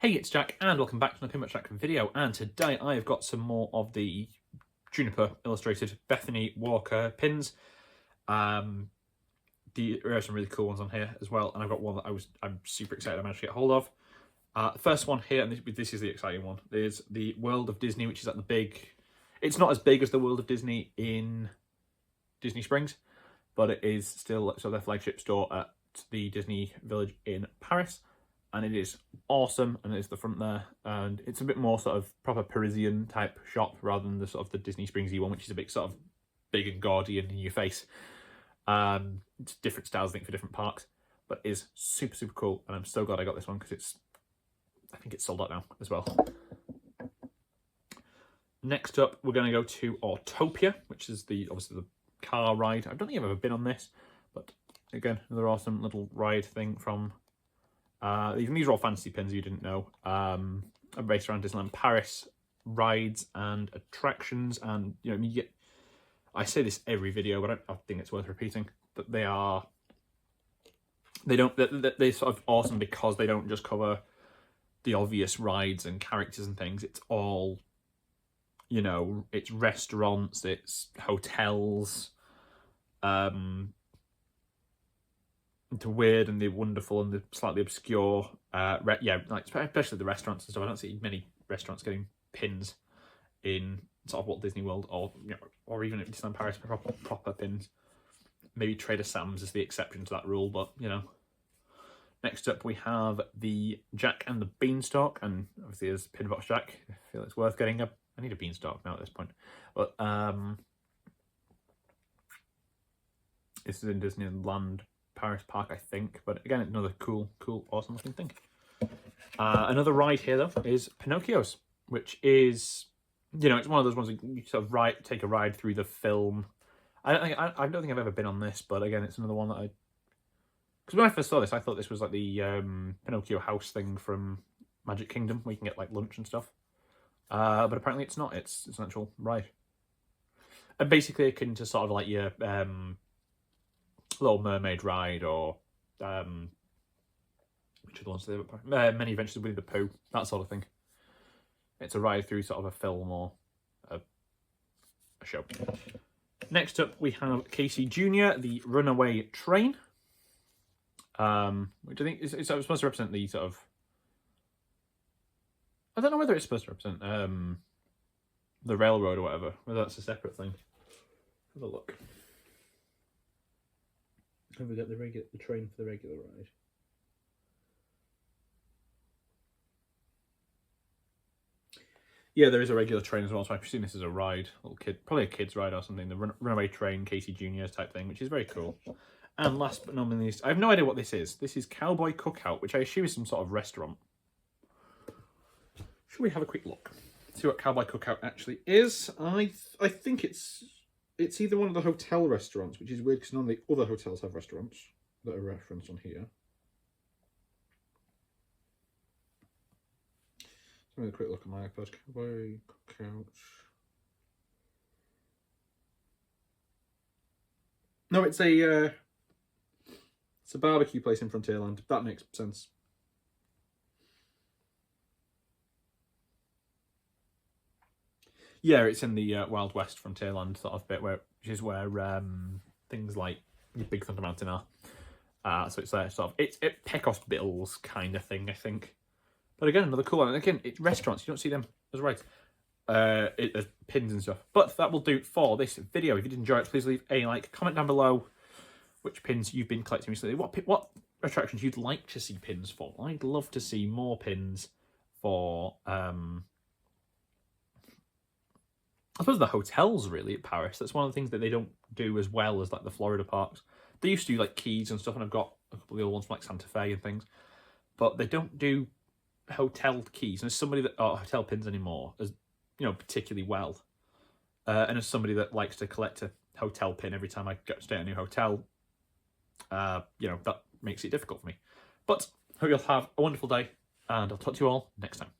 Hey, it's Jack, and welcome back to another Pin Much Jack video. And today I have got some more of the Juniper illustrated Bethany Walker pins. There are some really cool ones on here as well, and I've got one that I'm super excited I managed to get hold of. The first one here, and this is the exciting one, is the World of Disney, which is at the big. It's not as big as the World of Disney in Disney Springs, but it is still their flagship store at the Disney Village in Paris. And it is awesome, and it's the front there, and it's a bit more sort of proper Parisian type shop rather than the sort of the Disney Springsy one, which is a bit sort of big and gaudy and in your face. It's different styles, I think, for different parks, but it is super, super cool, and I'm so glad I got this one because I think it's sold out now as well. Next up, we're going to go to Autopia, which is obviously the car ride. I don't think I've ever been on this, but again, another awesome little ride thing from. These are all fantasy pins you didn't know. Based around Disneyland Paris rides and attractions, and you get. I say this every video, but I think it's worth repeating that they're sort of awesome because they don't just cover the obvious rides and characters and things. It's all, it's restaurants, it's hotels, the weird and the wonderful and the slightly obscure, especially the restaurants and stuff. I don't see many restaurants getting pins in sort of Walt Disney World or even at Disneyland Paris, proper pins. Maybe Trader Sam's is the exception to that rule, but Next up we have the Jack and the Beanstalk, and obviously there's Pinbox Jack. I feel it's worth getting I need a beanstalk now at this point, but this is in Disneyland Paris Park, I think, but again, another cool, awesome looking thing. Another ride here though is Pinocchio's, which is, it's one of those ones that you sort of take a ride through the film. I don't think I've ever been on this, but again, it's another one that because when I first saw this, I thought this was like the Pinocchio house thing from Magic Kingdom, where you can get like lunch and stuff. But apparently it's not. It's an actual ride, and basically akin to sort of like your Little Mermaid ride, or which are the ones Many Adventures of Winnie the Pooh, that sort of thing. It's a ride through sort of a film or a show. Next up we have Casey Jr., the Runaway Train, which I think is supposed to represent the sort of, I don't know whether it's supposed to represent the railroad or whatever, whether that's a separate thing. Have a look. Have we got the train for the regular ride? Yeah, there is a regular train as well, so I presume this is a ride. Probably a kid's ride or something. The Runaway Train, Casey Jr.'s type thing, which is very cool. And last but not least, I have no idea what this is. This is Cowboy Cookout, which I assume is some sort of restaurant. Should we have a quick look? See what Cowboy Cookout actually is. I think it's either one of the hotel restaurants, which is weird because none of the other hotels have restaurants that are referenced on here. Let me have a quick look at my iPad. Cowboy Cookout. No, it's a barbecue place in Frontierland. That makes sense. Yeah, it's in the Wild West Frontierland sort of bit, which is where things like Big Thunder Mountain are. So it's there, sort of. It's Pecos Bills kind of thing, I think. But again, another cool one. And again, it's restaurants. You don't see them as right. As pins and stuff. But that will do for this video. If you did enjoy it, please leave a like. Comment down below which pins you've been collecting recently. What attractions you'd like to see pins for. I'd love to see more pins for I suppose the hotels really at Paris. That's one of the things that they don't do as well as like the Florida parks. They used to do like keys and stuff, and I've got a couple of the other ones from like Santa Fe and things, but they don't do hotel keys. And as somebody that hotel pins anymore, as particularly well, and as somebody that likes to collect a hotel pin every time I go stay at a new hotel, that makes it difficult for me. But hope you'll have a wonderful day, and I'll talk to you all next time.